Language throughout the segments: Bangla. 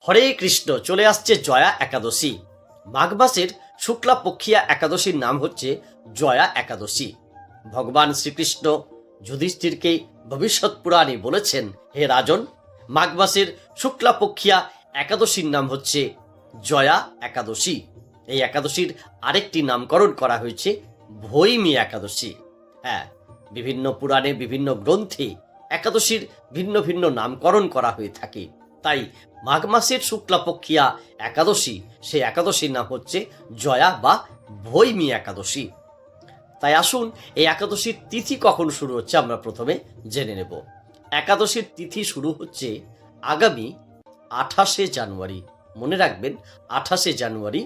হরে কৃষ্ণ। চলে আসছে জয়া একাদশী। মাঘ মাসের শুক্লা পক্ষিয়া একাদশীর নাম হচ্ছে জয়া একাদশী। ভগবান শ্রীকৃষ্ণ যুধিষ্ঠিরকে ভবিষ্যৎ পুরাণে বলেছেন, হে রাজন, মাঘ মাসের শুক্লা পক্ষিয়া একাদশীর নাম হচ্ছে জয়া একাদশী। এই একাদশীর আরেকটি নামকরণ করা হয়েছে ভৈমী একাদশী। হ্যাঁ, বিভিন্ন পুরাণে বিভিন্ন গ্রন্থে একাদশীর ভিন্ন ভিন্ন নামকরণ করা হয়ে থাকে। তাই মাঘ মাসের শুক্লাপক্ষিয়া একাদশী, সেই একাদশীর নাম হচ্ছে জয়া বা ভৈমী একাদশী। তাই আসুন, এই একাদশীর তিথি কখন শুরু হচ্ছে আমরা প্রথমে জেনে নেব। একাদশীর তিথি শুরু হচ্ছে আগামী 28শে জানুয়ারি। মনে রাখবেন, 28শে জানুয়ারি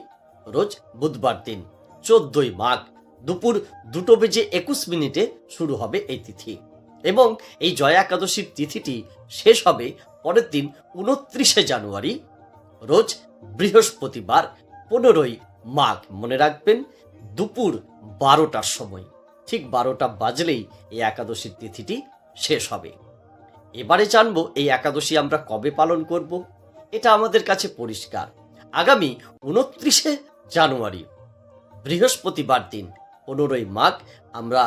রোজ বুধবার দিন, 14ই মাঘ দুপুর 2:21 শুরু হবে এই তিথি। এবং এই জয়া একাদশীর তিথিটি শেষ হবে পরের দিন 29শে জানুয়ারি রোজ বৃহস্পতিবার, 15ই মাঘ। মনে রাখবেন, দুপুর 12টার সময়, ঠিক 12টা বাজলেই এই একাদশীর তিথিটি শেষ হবে। এবারে জানবো এই একাদশী আমরা কবে পালন করব। এটা আমাদের কাছে পরিষ্কার। আগামী 29শে জানুয়ারি বৃহস্পতিবার দিন, 15ই মাঘ, আমরা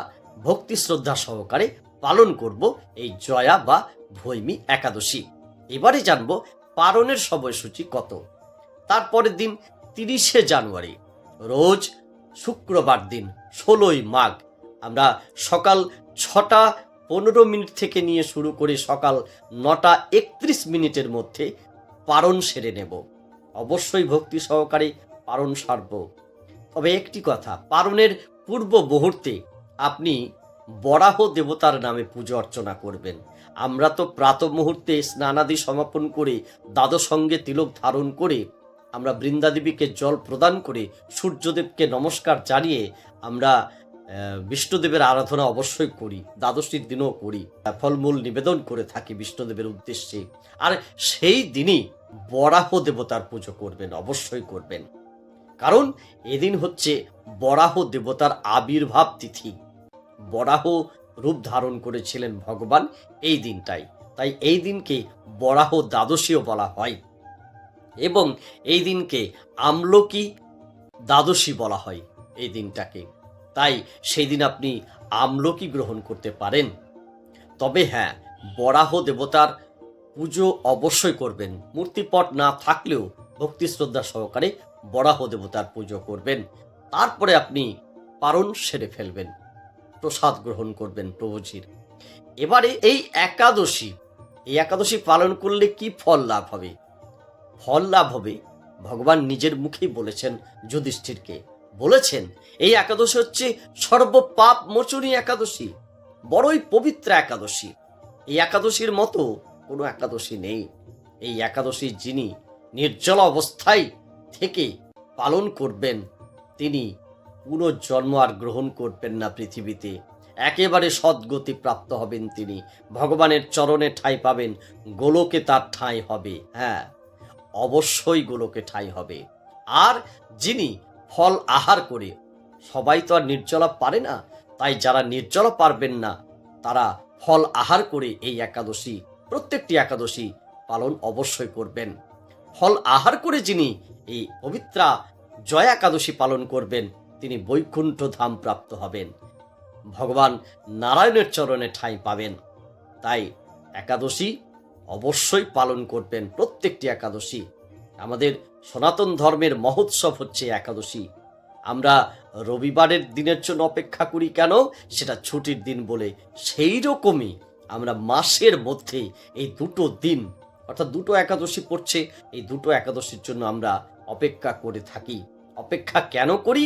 ভক্তি শ্রদ্ধা সহকারে পালন করব এই জয়া বা ভৈমী একাদশী। এবারে জানবো পালনের সময়সূচি কত। তারপরের দিন 30শে জানুয়ারি রোজ শুক্রবার দিন, 16ই মাঘ, আমরা সকাল 6:15 থেকে নিয়ে শুরু করে সকাল 9:31 মধ্যে পারণ সেরে নেব। অবশ্যই ভক্তি সহকারে পারণ সারব। তবে একটি কথা, পারণের পূর্ব মুহূর্তে আপনি বরাহ দেবতার নামে পুজো অর্চনা করবেন। আমরা তো প্রাত মুহূর্তে স্নানাদি সমাপন করে দ্বাদশ সঙ্গে তিলক ধারণ করে আমরা বৃন্দাদেবীকে জল প্রদান করে সূর্যদেবকে নমস্কার জানিয়ে আমরা বিষ্ণুদেবের আরাধনা অবশ্যই করি। দ্বাদশীর দিনও করি, ফলমূল নিবেদন করে থাকি বিষ্ণুদেবের উদ্দেশ্যে। আর সেই দিনই বরাহ দেবতার পুজো করবেন, অবশ্যই করবেন। কারণ এদিন হচ্ছে বরাহ দেবতার আবির্ভাব তিথি। বরাহ রূপ ধারণ করেছিলেন ভগবান এই দিনটাই। তাই এই দিনকে বরাহ দ্বাদশীও বলা হয় এবং এই দিনকে আমলকি দ্বাদশী বলা হয় এই দিনটাকে। তাই সেই দিন আপনি আমলকি গ্রহণ করতে পারেন। তবে হ্যাঁ, বরাহ দেবতার পুজো অবশ্যই করবেন। মূর্তিপট না থাকলেও ভক্তি শ্রদ্ধা সহকারে বরাহ দেবতার পুজো করবেন। তারপরে আপনি পারণ সেরে ফেলবেন, প্রসাদ গ্রহণ করবেন প্রভুজির। এবারে এই একাদশী পালন করলে কি ফল লাভ হবে? ফল লাভ হবে, ভগবান নিজের মুখেই বলেছেন, যুধিষ্ঠিরকে বলেছেন, এই একাদশী হচ্ছে সর্বপাপ মোচনী একাদশী, বড়ই পবিত্র একাদশী। এই একাদশীর মতো কোনো একাদশী নেই। এই একাদশী যিনি নির্জল অবস্থায় থেকে পালন করবেন, তিনি পুনর্জন্ম আর গ্রহণ করবেন না পৃথিবীতে। একেবারে সদ্গতি প্রাপ্ত হবেন তিনি, ভগবানের চরণে ঠাঁই পাবেন, গোলকে তার ঠাঁই হবে। হ্যাঁ, অবশ্যই গোলকে ঠাঁই হবে। আর যিনি ফল আহার করে, সবাই তো আর নির্জলা পারে না, তাই যারা নির্জলা পারবেন না তারা ফল আহার করে এই একাদশী, প্রত্যেকটি একাদশী পালন অবশ্যই করবেন। ফল আহার করে যিনি এই পবিত্রা জয়া একাদশী পালন করবেন, তিনি বৈকুণ্ঠ ধাম প্রাপ্ত হবেন, ভগবান নারায়ণের চরণে ঠাঁই পাবেন। তাই একাদশী অবশ্যই পালন করবেন, প্রত্যেকটি একাদশী। আমাদের সনাতন ধর্মের মহোৎসব হচ্ছে একাদশী। আমরা রবিবারের দিনের জন্য অপেক্ষা করি কেন? সেটা ছুটির দিন বলে। সেই রকমই আমরা মাসের মধ্যে এই দুটো দিন, অর্থাৎ দুটো একাদশী পড়ছে, এই দুটো একাদশীর জন্য আমরা অপেক্ষা করে থাকি। অপেক্ষা কেন করি?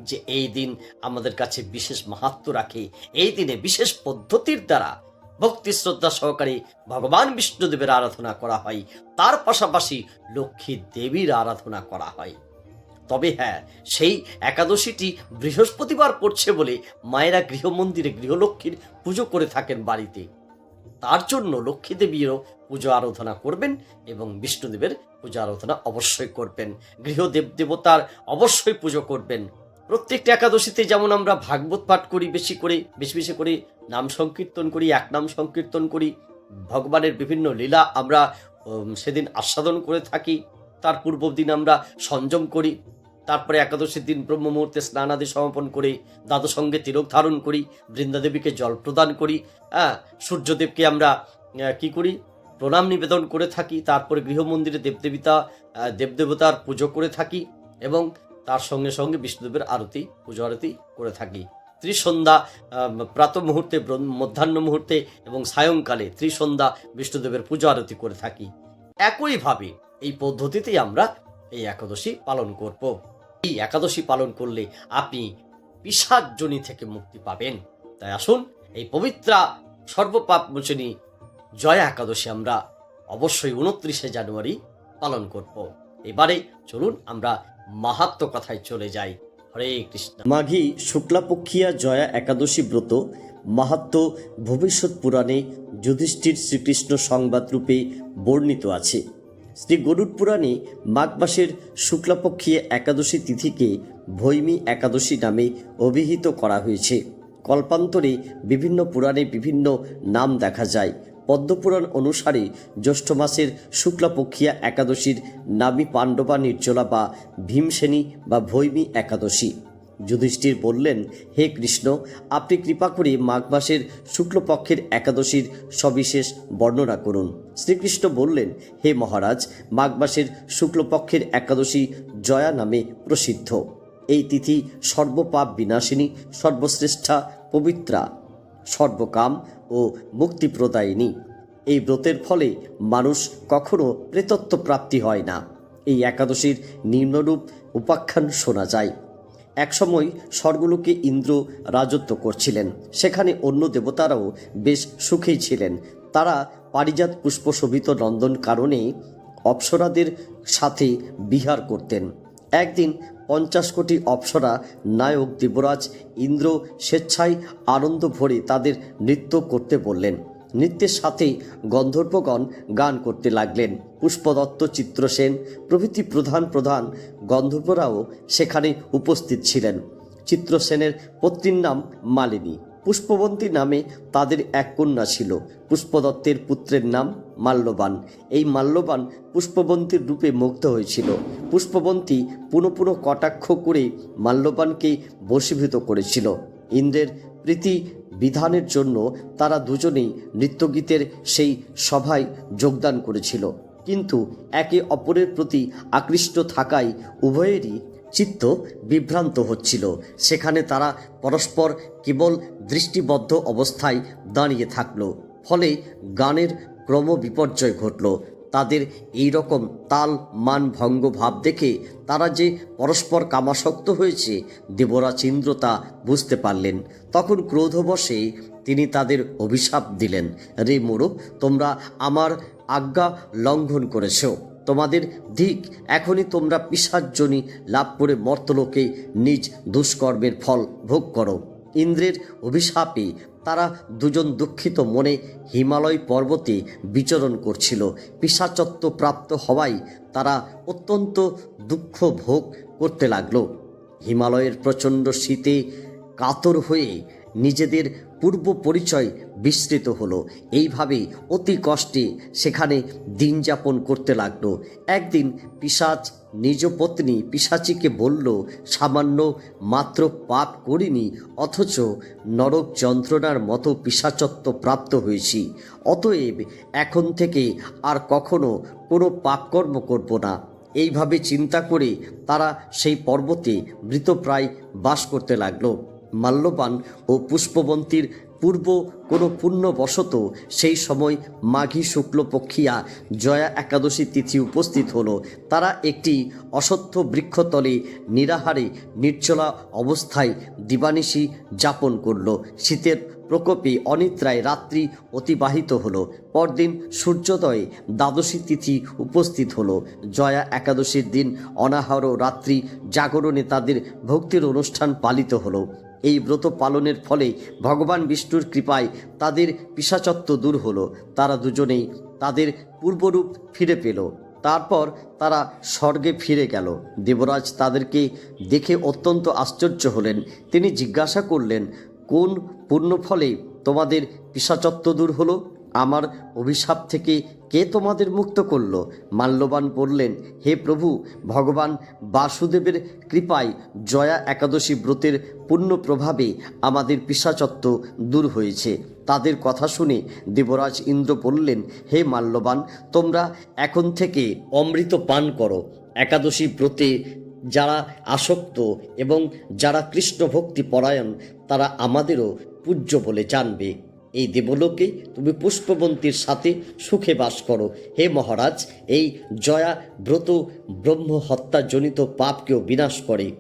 যে এই দিন আমাদের কাছে বিশেষ মাহাত্ম্য রাখে। এই দিনে বিশেষ পদ্ধতির দ্বারা ভক্তি শ্রদ্ধা সহকারে ভগবান বিষ্ণুদেবের আরাধনা করা হয়, তার পাশাপাশি লক্ষ্মী দেবীর আরাধনা করা হয়। তবে হ্যাঁ, সেই একাদশীটি বৃহস্পতিবার পড়ছে বলে মায়েরা গৃহমন্দিরে গৃহলক্ষ্মীর পুজো করে থাকেন বাড়িতে। তার জন্য লক্ষ্মী দেবীরও পুজো আরাধনা করবেন এবং বিষ্ণুদেবের পূজা আরাধনা অবশ্যই করবেন। গৃহদেব দেবতার অবশ্যই পুজো করবেন। প্রত্যেকটা একাদশীতে যেমন আমরা ভাগবত পাঠ করি, বেশি বেশি করে নাম সংকীর্তন করি, এক নাম সংকীর্তন করি, ভগবানের বিভিন্ন লীলা আমরা সেদিন আস্বাদন করে থাকি। তার পূর্ব দিন আমরা সংযম করি। তারপরে একাদশীর দিন ব্রহ্ম মুহূর্তে স্নানাদি সমাপন করে দ্বাদশ সঙ্গে তিলক ধারণ করি, বৃন্দাদেবীকে জল প্রদান করি, সূর্যদেবকে আমরা কি করি, প্রণাম নিবেদন করে থাকি। তারপরে গৃহমন্দিরে দেবদেবতার পুজো করে থাকি এবং তার সঙ্গে সঙ্গে বিষ্ণুদেবের আরতি, পুজো আরতি করে থাকি। ত্রিসন্ধ্যা প্রাত মুহূর্তে, মধ্যাহ্ন মুহূর্তে এবং সায়ংকালে ত্রিসন্ধ্যা বিষ্ণুদেবের পুজো আরতি করে থাকি। একইভাবে এই পদ্ধতিতেই আমরা এই একাদশী পালন করব। এই একাদশী পালন করলে আপনি পিশাচযোনি থেকে মুক্তি পাবেন। তাই আসুন এই পবিত্রা সর্বপাপ মোচনী জয়া একাদশী আমরা অবশ্যই 29শে জানুয়ারি পালন করব। এবারে চলুন আমরা মাহাত্ম্য কথায় চলে যাই। হরে কৃষ্ণ। মাঘী শুক্লাপক্ষিয়া জয়া একাদশী ব্রত মাহাত্ম্য ভবিষ্যৎ পুরাণে যুধিষ্ঠির শ্রীকৃষ্ণ সংবাদ রূপে বর্ণিত আছে। শ্রী গরুড় পুরাণে মাঘ মাসের শুক্লাপক্ষীয় একাদশী তিথিকে ভৈমী একাদশী নামে অভিহিত করা হয়েছে। কল্পান্তরে বিভিন্ন পুরাণে বিভিন্ন নাম দেখা যায়। পদ্মপুরাণ অনুসারে জ্যৈষ্ঠ মাসের শুক্লাপক্ষিয়া একাদশীর নামই পাণ্ডবা নির্জলা বা ভীমসেনী বা ভৈমী একাদশী। যুধিষ্ঠির বললেন, হে কৃষ্ণ, আপনি কৃপা করে মাঘ মাসের শুক্লপক্ষের একাদশীর সবিশেষ বর্ণনা করুন। শ্রীকৃষ্ণ বললেন, হে মহারাজ, মাঘ মাসের শুক্লপক্ষের একাদশী জয়া নামে প্রসিদ্ধ। এই তিথি সর্বপাপ বিনাশিনী, সর্বশ্রেষ্ঠা, পবিত্রা, সর্বকাম ও মুক্তিপ্রদায়িনী। এই ব্রতের ফলে মানুষ কখনো প্রেতত্ব প্রাপ্তি হয় না। এই একাদশীর নিম্নরূপ উপাখ্যান শোনা যায়। একসময় স্বর্গলোকে ইন্দ্র রাজত্ব করছিলেন। সেখানে অন্য দেবতারাও বেশ সুখেই ছিলেন। তারা পারিজাত পুষ্পশোভিত নন্দন কারণে অপ্সরাদের সাথে বিহার করতেন। একদিন 50 কোটি অপ্সরা নায়ক দেবরাজ ইন্দ্র স্বেচ্ছায় আনন্দ ভরে তাদের নৃত্য করতে বললেন। নৃত্যের সাথে গন্ধর্বগণ গান করতে লাগলেন। পুষ্পদত্ত, চিত্রসেন প্রভৃতি প্রধান প্রধান গন্ধর্বরাও সেখানে উপস্থিত ছিলেন। চিত্রসেনের পত্নীর নাম মালিনী। পুষ্পবন্তী নামে তাদের এক কন্যা ছিল। পুষ্পদত্তের পুত্রের নাম মাল্যবান। এই মাল্যবান পুষ্পবন্তীর রূপে মুগ্ধ হয়েছিল। পুষ্পবন্তী পুনঃ পুনঃ কটাক্ষ করে মাল্যবানকে বশীভূত করেছিল। ইন্দ্রের প্রীতি বিধানের জন্য তারা দুজনেই নৃত্যগীতের সেই সভায় যোগদান করেছিল। কিন্তু একে অপরের প্রতি আকৃষ্ট থাকায় উভয়েরই চিত্ত বিভ্রান্ত হচ্ছিল। সেখানে তারা পরস্পর কেবল দৃষ্টিবদ্ধ অবস্থায় দাঁড়িয়ে থাকল। ফলে গানের ক্রম বিপর্যয় ঘটল। তাদের এই রকম তাল মান ভঙ্গ ভাব দেখে তারা যে পরস্পর কামাসক্ত হয়েছে দেবরাজ ইন্দ্র তা বুঝতে পারলেন। তখন ক্রোধবশে তিনি তাদের অভিশাপ দিলেন, রে মূঢ়, তোমরা আমার আজ্ঞা লঙ্ঘন করেছ। তোমাদের ধিক, এখনই তোমরা পিশাচযোনি লাভ করে মর্তলোকে নিজ দুষ্কর্মের ফল ভোগ করো। ইন্দ্রের অভিশাপে তারা দুজন দুঃখিত মনে হিমালয় পর্বতে বিচরণ করছিল। পিশাচত্ব প্রাপ্ত হওয়ায় তারা অত্যন্ত দুঃখ ভোগ করতে লাগল। হিমালয়ের প্রচণ্ড শীতে কাতর হয়ে নিজেদের পূর্ব পরিচয় বিস্মৃত হলো। এইভাবে অতি কষ্টে সেখানে দিন যাপন করতে লাগলো। একদিন পিশাচ নিজ পত্নী পিশাচিকে বলল, সামান্য মাত্র পাপ করিনি, অথচ নরক যন্ত্রণার মতো পিশাচত্ব প্রাপ্ত হয়েছি। অতএব এখন থেকে আর কখনো কোনো পাপকর্ম করব না। এইভাবে চিন্তা করে তারা সেই পর্বতে মৃতপ্রায় বাস করতে লাগলো। মাল্যবান ও পুষ্পবন্তীর পূর্ব কোনো পুণ্যবশত সেই সময় মাঘী শুক্লপক্ষিয়া জয়া একাদশী তিথি উপস্থিত হলো। তারা একটি অশ্বত্থ বৃক্ষতলে নিরাহারে নির্জলা অবস্থায় দিবানিশি যাপন করল। শীতের প্রকোপে অনিদ্রায় রাত্রি অতিবাহিত হলো। পরদিন সূর্যোদয়ে দ্বাদশী তিথি উপস্থিত হলো। জয়া একাদশীর দিন অনাহার রাত্রি জাগরণে তাদের ভক্তির অনুষ্ঠান পালিত হলো। এই ব্রত পালনের ফলে ভগবান বিষ্ণুর কৃপায় তাদের পিশাচত্ব দূর হলো। তারা দুজনেই তাদের পূর্বরূপ ফিরে পেল। তারপর তারা স্বর্গে ফিরে গেল। দেবরাজ তাদেরকে দেখে অত্যন্ত আশ্চর্য হলেন। তিনি জিজ্ঞাসা করলেন, কোন পুণ্যফলে তোমাদের পিশাচত্ব দূর হলো? আমার অভিশাপ থেকে কে তোমাদের মুক্ত করল? মাল্যবান বললেন, হে প্রভু, ভগবান বাসুদেবের কৃপায় জয়া একাদশী ব্রতের পুণ্য প্রভাবে আমাদের পিশাচত্ব দূর হয়েছে। তাদের কথা শুনে দেবরাজ ইন্দ্র বললেন, হে মাল্যবান, তোমরা এখন থেকে অমৃত পান করো। একাদশী ব্রতে যারা আসক্ত এবং যারা কৃষ্ণ ভক্তি পরায়ণ তারা আমাদেরও পূজ্য বলে জানবে। এই দেবলোকে তুমি পুষ্পবন্তীর সাথে সুখে বাস করো। হে মহারাজ, এই জয়া ব্রত ব্রহ্ম হত্যাজনিত পাপকেও বিনাশ করে।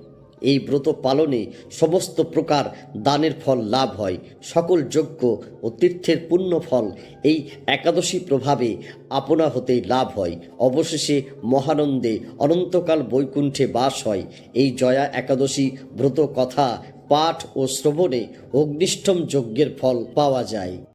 এই ব্রত পালনে সমস্ত প্রকার দানের ফল লাভ হয়। সকল যজ্ঞ ও তীর্থের পুণ্য ফল এই একাদশী প্রভাবে আপনা হতেই লাভ হয়। অবশেষে মহানন্দে অনন্তকাল বৈকুণ্ঠে বাস হয়। এই জয়া একাদশী ব্রত কথা পাঠ ও শ্রবণে অগ্নিষ্ঠম যজ্ঞের ফল পাওয়া যায়।